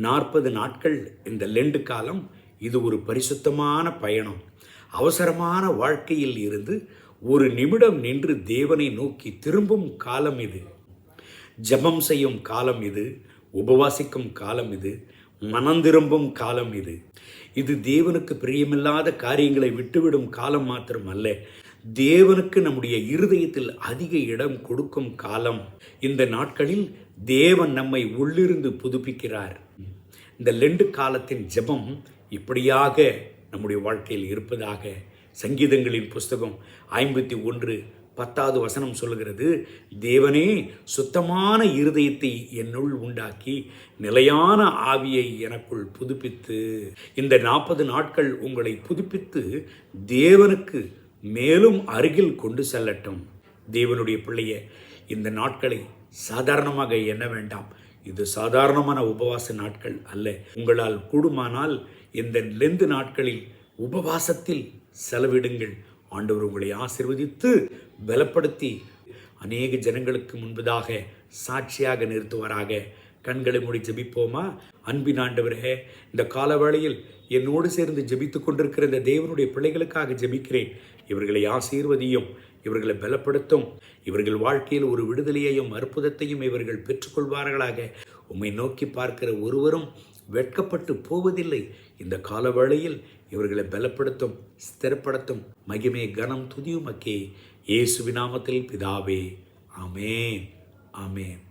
40 நாட்கள் இந்த லெண்டு காலம் இது ஒரு பரிசுத்தமான பயணம். அவசரமான வாழ்க்கையில் இருந்து ஒரு நிமிடம் நின்று தேவனை நோக்கி திரும்பும் காலம் இது. ஜெபம் செய்யும் காலம் இது. உபவாசிக்கும் காலம் இது. மனம் திரும்பும் காலம் இது. இது தேவனுக்கு பிரியமில்லாத காரியங்களை விட்டுவிடும் காலம் மாத்திரம் அல்ல, தேவனுக்கு நம்முடைய இருதயத்தில் அதிக இடம் கொடுக்கும் காலம். இந்த நாட்களில் தேவன் நம்மை உள்ளிருந்து புதுப்பிக்கிறார். இந்த லெண்டு காலத்தின் ஜெபம் இப்படியாக நம்முடைய வாழ்க்கையில் இருப்பதாக சங்கீதங்களின் புஸ்தகம் 51:10 சொல்லுகிறது, தேவனே சுத்தமான இருதயத்தை என்னுள் உண்டாக்கி நிலையான ஆவியை எனக்குள் புதுப்பித்து. இந்த 40 நாட்கள் உங்களை புதுப்பித்து தேவனுக்கு மேலும் அருகில் கொண்டு செல்லட்டும். தேவனுடைய பிள்ளைய, இந்த நாட்களை சாதாரணமாக எண்ண வேண்டாம். இது சாதாரணமான உபவாச நாட்கள் அல்ல. உங்களால் கூடுமானால் இந்த லெந்து நாட்களில் உபவாசத்தில் செலவிடுங்கள். ஆண்டவர் உங்களை ஆசீர்வதித்து பலப்படுத்தி அநேக ஜனங்களுக்கு முன்பதாக சாட்சியாக நிறுத்துவாராக. கண்களை மூடி ஜெபிப்போமா? அன்பின் ஆண்டவரே, இந்த காலவேளையில் என்னோடு சேர்ந்து ஜெபித்து கொண்டிருக்கிற இந்த தேவனுடைய பிள்ளைகளுக்காக ஜெபிக்கிறேன். இவர்களை ஆசீர்வதியும், இவர்களை பலப்படுத்தும். இவர்கள் வாழ்க்கையில் ஒரு விடுதலையையும் அற்புதத்தையும் இவர்கள் பெற்றுக்கொள்வார்களாக. உம்மை நோக்கி பார்க்கிற ஒருவரும் வெட்கப்பட்டு போவதில்லை. இந்த காலவேளையில் இவர்களை பலப்படுத்தும், ஸ்திரப்படுத்தும். மகிமை கனம் துதியுமக்கே. இயேசுவின் நாமத்தில் பிதாவே, ஆமென், ஆமென்.